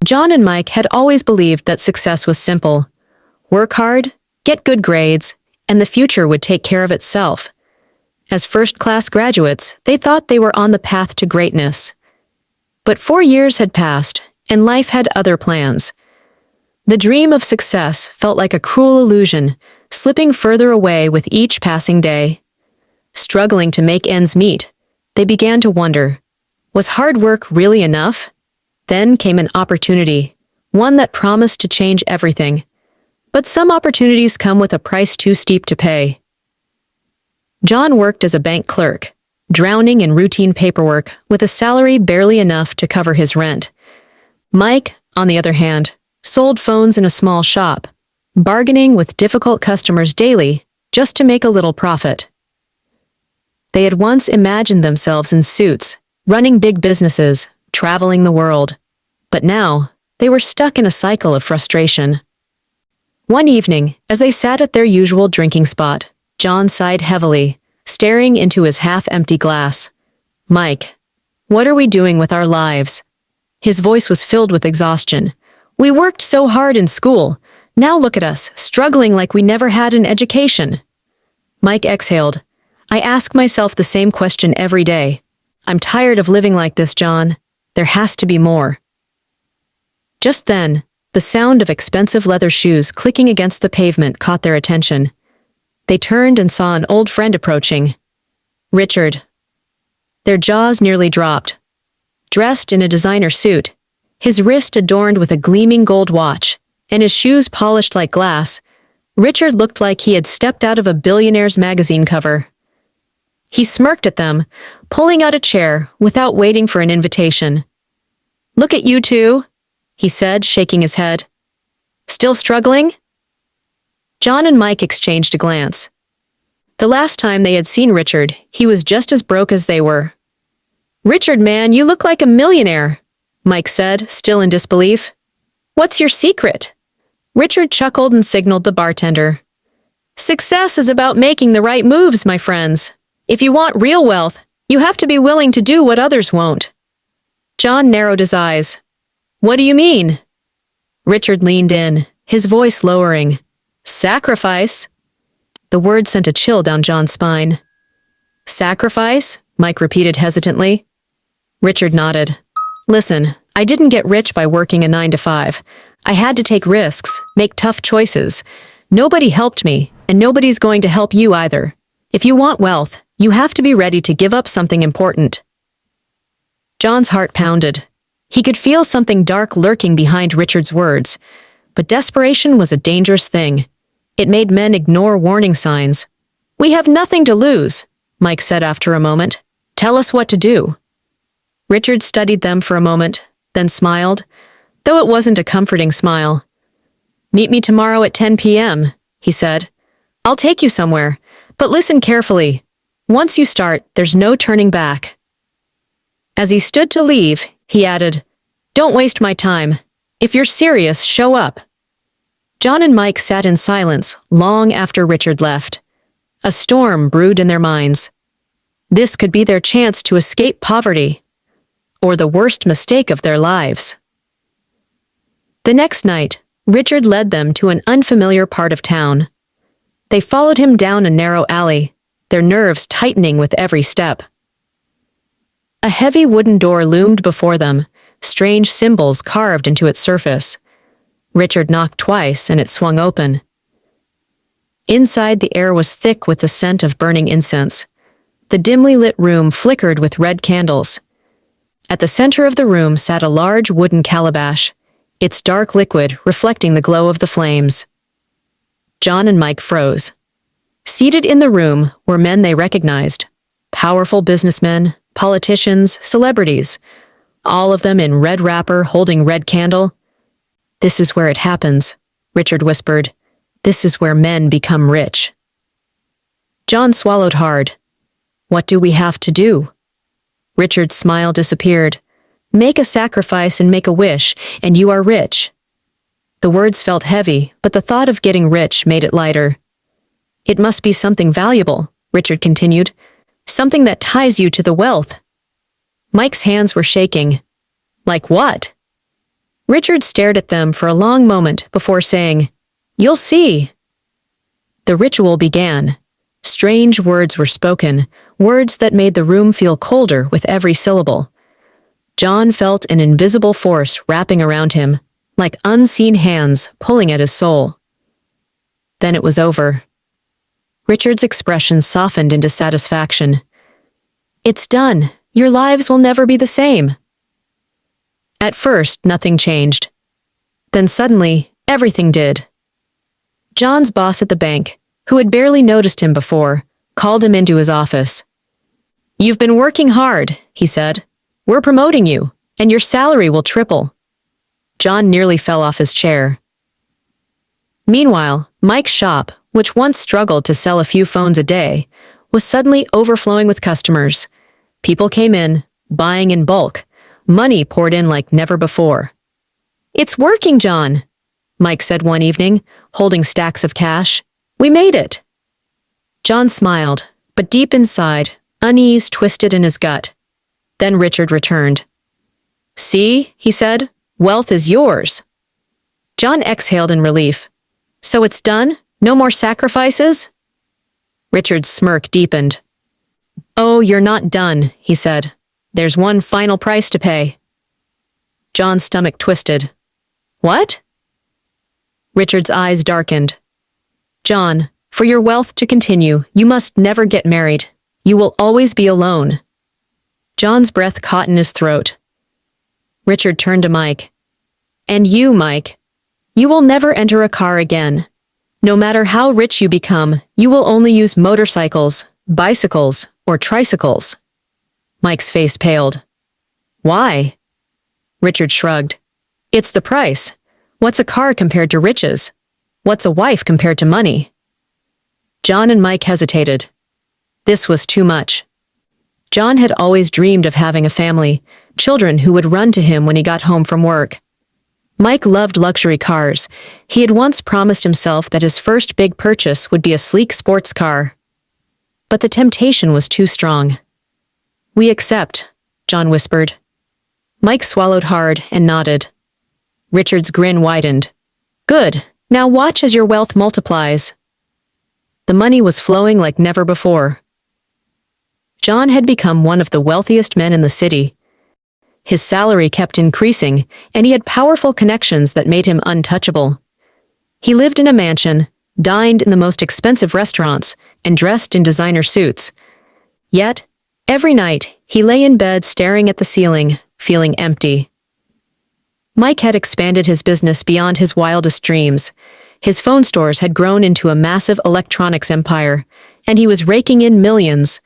John and Mike had always believed that success was simple. Work hard, get good grades, and the future would take care of itself. As first-class graduates, they thought they were on the path to greatness. But 4 years had passed, and life had other plans. The dream of success felt like a cruel illusion, slipping further away with each passing day. Struggling to make ends meet, they began to wonder, was hard work really enough? Then came an opportunity, one that promised to change everything. But some opportunities come with a price too steep to pay. John worked as a bank clerk, drowning in routine paperwork with a salary barely enough to cover his rent. Mike, on the other hand, sold phones in a small shop, bargaining with difficult customers daily just to make a little profit. They had once imagined themselves in suits, running big businesses, traveling the world. But now, they were stuck in a cycle of frustration. One evening, as they sat at their usual drinking spot, John sighed heavily, staring into his half-empty glass. "Mike, what are we doing with our lives?" His voice was filled with exhaustion. "We worked so hard in school. Now look at us, struggling like we never had an education." Mike exhaled. "I ask myself the same question every day. I'm tired of living like this, John. There has to be more." Just then, the sound of expensive leather shoes clicking against the pavement caught their attention. They turned and saw an old friend approaching. Richard. Their jaws nearly dropped. Dressed in a designer suit, his wrist adorned with a gleaming gold watch, and his shoes polished like glass, Richard looked like he had stepped out of a billionaire's magazine cover. He smirked at them, pulling out a chair without waiting for an invitation. "Look at you two," he said, shaking his head. "Still struggling?" John and Mike exchanged a glance. The last time they had seen Richard, he was just as broke as they were. "Richard, man, you look like a millionaire," Mike said, still in disbelief. "What's your secret?" Richard chuckled and signaled the bartender. "Success is about making the right moves, my friends. If you want real wealth, you have to be willing to do what others won't." John narrowed his eyes. "What do you mean?" Richard leaned in, his voice lowering. "Sacrifice?" The word sent a chill down John's spine. "Sacrifice?" Mike repeated hesitantly. Richard nodded. "Listen, I didn't get rich by working a 9 to 5. I had to take risks, make tough choices. Nobody helped me, and nobody's going to help you either. If you want wealth, you have to be ready to give up something important." John's heart pounded. He could feel something dark lurking behind Richard's words. But desperation was a dangerous thing. It made men ignore warning signs. "We have nothing to lose," Mike said after a moment. "Tell us what to do." Richard studied them for a moment, then smiled, though it wasn't a comforting smile. "Meet me tomorrow at 10 p.m., he said. "I'll take you somewhere, but listen carefully. Once you start, there's no turning back." As he stood to leave, he added, "Don't waste my time. If you're serious, show up." John and Mike sat in silence long after Richard left. A storm brewed in their minds. This could be their chance to escape poverty, or the worst mistake of their lives. The next night, Richard led them to an unfamiliar part of town. They followed him down a narrow alley, their nerves tightening with every step. A heavy wooden door loomed before them, strange symbols carved into its surface. Richard knocked twice and it swung open. Inside, the air was thick with the scent of burning incense. The dimly lit room flickered with red candles. At the center of the room sat a large wooden calabash, its dark liquid reflecting the glow of the flames. John and Mike froze. Seated in the room were men they recognized. Powerful businessmen, politicians, celebrities, all of them in red wrapper holding red candle. "This is where it happens," Richard whispered. "This is where men become rich." John swallowed hard. "What do we have to do?" Richard's smile disappeared. "Make a sacrifice and make a wish, and you are rich." The words felt heavy, but the thought of getting rich made it lighter. "It must be something valuable," Richard continued. "Something that ties you to the wealth." Mike's hands were shaking. "Like what?" Richard stared at them for a long moment before saying, "You'll see." The ritual began. Strange words were spoken, words that made the room feel colder with every syllable. John felt an invisible force wrapping around him, like unseen hands pulling at his soul. Then it was over. Richard's expression softened into satisfaction. "It's done. Your lives will never be the same." At first, nothing changed. Then suddenly, everything did. John's boss at the bank, who had barely noticed him before, called him into his office. "You've been working hard," he said. "We're promoting you, and your salary will triple." John nearly fell off his chair. Meanwhile, Mike's shop, which once struggled to sell a few phones a day, was suddenly overflowing with customers. People came in, buying in bulk. Money poured in like never before. "It's working, John," Mike said one evening, holding stacks of cash. "We made it." John smiled, but deep inside, unease twisted in his gut. Then Richard returned. "See," he said, "wealth is yours." John exhaled in relief. "So it's done? No more sacrifices?" Richard's smirk deepened. "Oh, you're not done," he said. "There's one final price to pay." John's stomach twisted. "What?" Richard's eyes darkened. "John, for your wealth to continue, you must never get married. You will always be alone." John's breath caught in his throat. Richard turned to Mike. "And you, Mike, you will never enter a car again. No matter how rich you become, you will only use motorcycles, bicycles, or tricycles." Mike's face paled. "Why?" Richard shrugged. "It's the price. What's a car compared to riches? What's a wife compared to money?" John and Mike hesitated. This was too much. John had always dreamed of having a family, children who would run to him when he got home from work. Mike loved luxury cars. He had once promised himself that his first big purchase would be a sleek sports car. But the temptation was too strong. "We accept," John whispered. Mike swallowed hard and nodded. Richard's grin widened. "Good. Now watch as your wealth multiplies." The money was flowing like never before. John had become one of the wealthiest men in the city. His salary kept increasing, and he had powerful connections that made him untouchable. He lived in a mansion, dined in the most expensive restaurants, and dressed in designer suits. Yet, every night, he lay in bed staring at the ceiling, feeling empty. Mike had expanded his business beyond his wildest dreams. His phone stores had grown into a massive electronics empire, and he was raking in millions.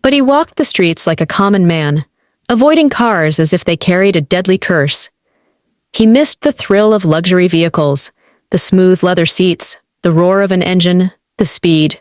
But he walked the streets like a common man, avoiding cars as if they carried a deadly curse. He missed the thrill of luxury vehicles, the smooth leather seats, the roar of an engine, the speed.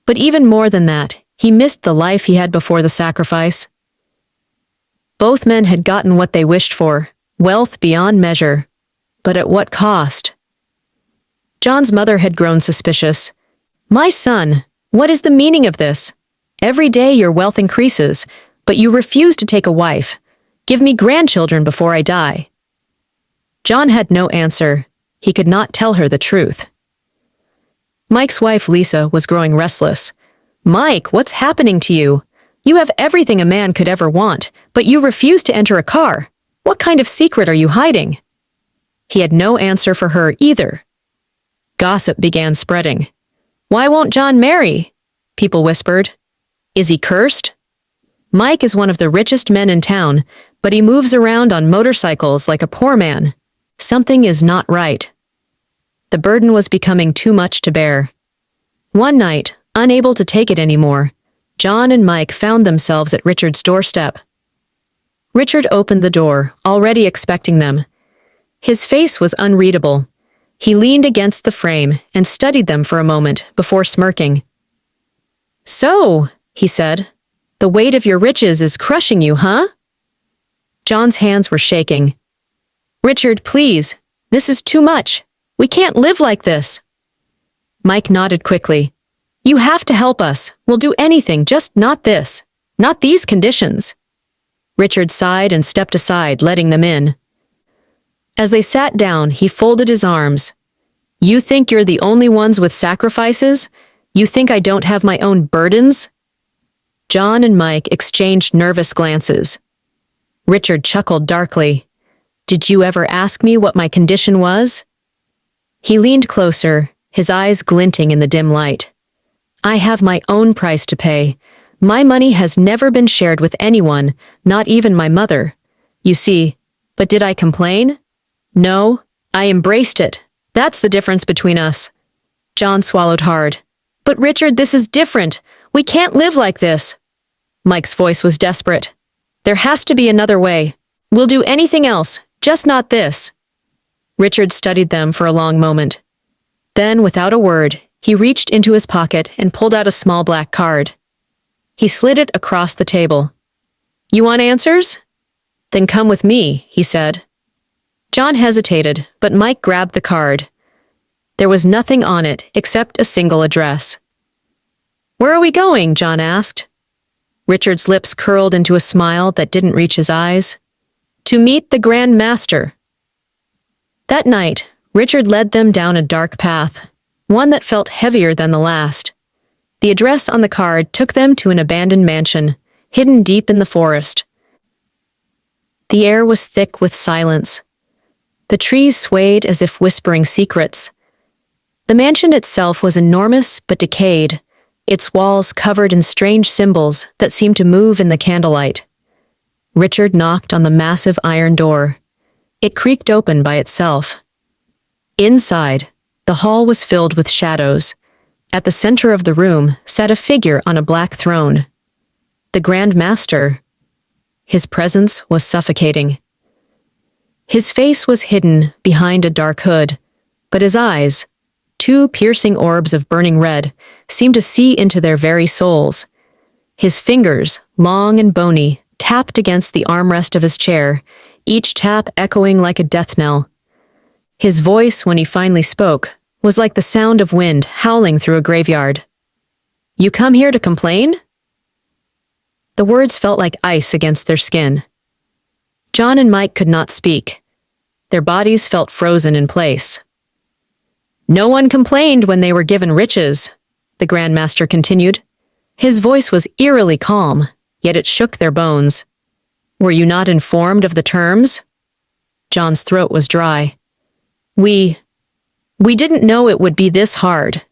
But even more than that, he missed the life he had before the sacrifice. Both men had gotten what they wished for, wealth beyond measure. But at what cost? John's mother had grown suspicious. "My son, what is the meaning of this? Every day your wealth increases, but you refuse to take a wife. Give me grandchildren before I die." John had no answer. He could not tell her the truth. Mike's wife, Lisa, was growing restless. "Mike, what's happening to you? You have everything a man could ever want, but you refuse to enter a car. What kind of secret are you hiding?" He had no answer for her either. Gossip began spreading. "Why won't John marry?" people whispered. "Is he cursed?" Mike is one of the richest men in town, but he moves around on motorcycles like a poor man. Something is not right. The burden was becoming too much to bear. One night, unable to take it anymore, John and Mike found themselves at Richard's doorstep. Richard opened the door, already expecting them. His face was unreadable. He leaned against the frame and studied them for a moment before smirking. "So," he said, "the weight of your riches is crushing you, huh?" John's hands were shaking. "Richard, please, this is too much. We can't live like this." Mike nodded quickly. "You have to help us. We'll do anything, just not this. Not these conditions." Richard sighed and stepped aside, letting them in. As they sat down, he folded his arms. You think you're the only ones with sacrifices? You think I don't have my own burdens? John and Mike exchanged nervous glances. Richard chuckled darkly. Did you ever ask me what my condition was? He leaned closer, his eyes glinting in the dim light. I have my own price to pay. My money has never been shared with anyone, not even my mother. You see, but did I complain? No, I embraced it. That's the difference between us. John swallowed hard. But Richard, this is different. We can't live like this. Mike's voice was desperate. There has to be another way. We'll do anything else, just not this. Richard studied them for a long moment. Then, without a word, he reached into his pocket and pulled out a small black card. He slid it across the table. You want answers? Then come with me, he said. John hesitated, but Mike grabbed the card. There was nothing on it except a single address. Where are we going? John asked. Richard's lips curled into a smile that didn't reach his eyes. To meet the Grand Master. That night, Richard led them down a dark path, one that felt heavier than the last. The address on the card took them to an abandoned mansion, hidden deep in the forest. The air was thick with silence. The trees swayed as if whispering secrets. The mansion itself was enormous but decayed, its walls covered in strange symbols that seemed to move in the candlelight. Richard knocked on the massive iron door. It creaked open by itself. Inside, the hall was filled with shadows. At the center of the room sat a figure on a black throne. The Grand Master. His presence was suffocating. His face was hidden behind a dark hood, but his eyes, two piercing orbs of burning red, seemed to see into their very souls. His fingers, long and bony, tapped against the armrest of his chair, each tap echoing like a death knell. His voice, when he finally spoke, was like the sound of wind howling through a graveyard. You come here to complain? The words felt like ice against their skin. John and Mike could not speak. Their bodies felt frozen in place. No one complained when they were given riches, the Grand Master continued. His voice was eerily calm, yet it shook their bones. Were you not informed of the terms? John's throat was dry. We didn't know it would be this hard.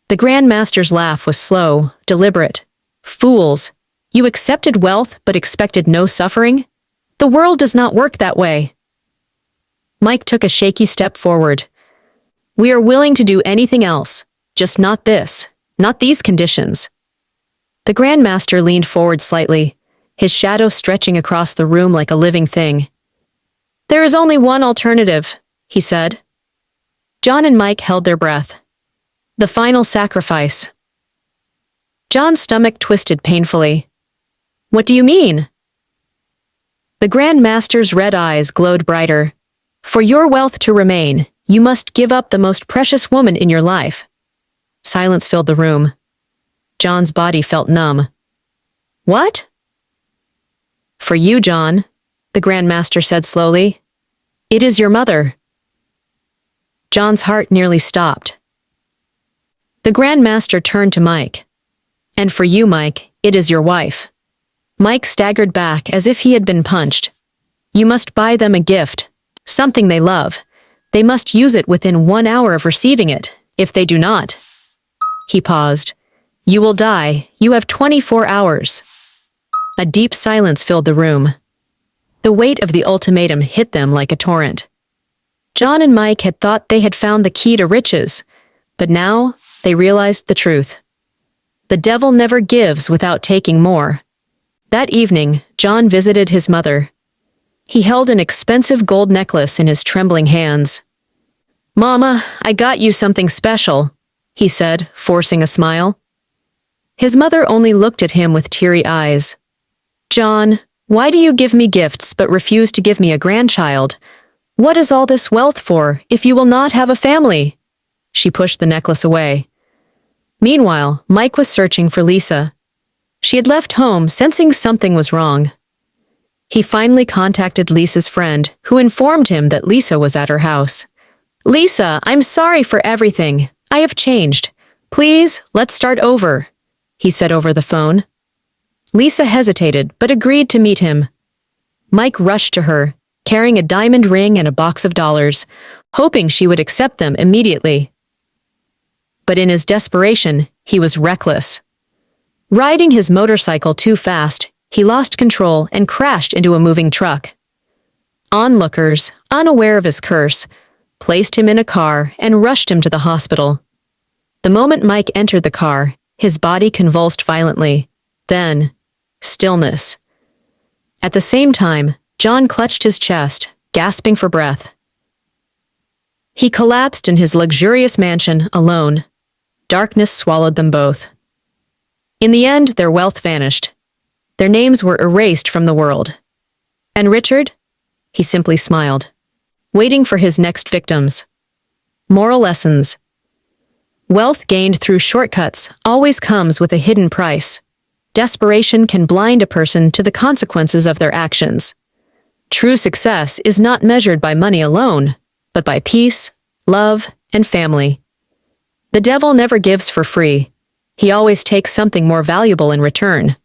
The Grand Master's laugh was slow, deliberate. Fools! You accepted wealth but expected no suffering? The world does not work that way. Mike took a shaky step forward. We are willing to do anything else, just not this, not these conditions. The Grand Master leaned forward slightly, his shadow stretching across the room like a living thing. There is only one alternative, he said. John and Mike held their breath. The final sacrifice. John's stomach twisted painfully. What do you mean? The Grand Master's red eyes glowed brighter. For your wealth to remain, you must give up the most precious woman in your life. Silence filled the room. John's body felt numb. What? For you, John, the Grand Master said slowly. It is your mother. John's heart nearly stopped. The Grand Master turned to Mike. And for you, Mike, it is your wife. Mike staggered back as if he had been punched. You must buy them a gift, something they love. They must use it within 1 hour of receiving it. If they do not. He paused. You will die. You have 24 hours. A deep silence filled the room. The weight of the ultimatum hit them like a torrent. John and Mike had thought they had found the key to riches, but now they realized the truth. The devil never gives without taking more. That evening, John visited his mother. He held an expensive gold necklace in his trembling hands. Mama, I got you something special, he said, forcing a smile. His mother only looked at him with teary eyes. John, why do you give me gifts but refuse to give me a grandchild? What is all this wealth for if you will not have a family? She pushed the necklace away. Meanwhile, Mike was searching for Lisa. She had left home, sensing something was wrong. He finally contacted Lisa's friend, who informed him that Lisa was at her house. "Lisa, I'm sorry for everything. I have changed. Please, let's start over," he said over the phone. Lisa hesitated, but agreed to meet him. Mike rushed to her, carrying a diamond ring and a box of dollars, hoping she would accept them immediately. But in his desperation, he was reckless. Riding his motorcycle too fast, he lost control and crashed into a moving truck. Onlookers, unaware of his curse, placed him in a car and rushed him to the hospital. The moment Mike entered the car, his body convulsed violently. Then, stillness. At the same time, John clutched his chest, gasping for breath. He collapsed in his luxurious mansion alone. Darkness swallowed them both. In the end, their wealth vanished. Their names were erased from the world. And Richard? He simply smiled, waiting for his next victims. Moral lessons. Wealth gained through shortcuts always comes with a hidden price. Desperation can blind a person to the consequences of their actions. True success is not measured by money alone, but by peace, love, and family. The devil never gives for free. He always takes something more valuable in return.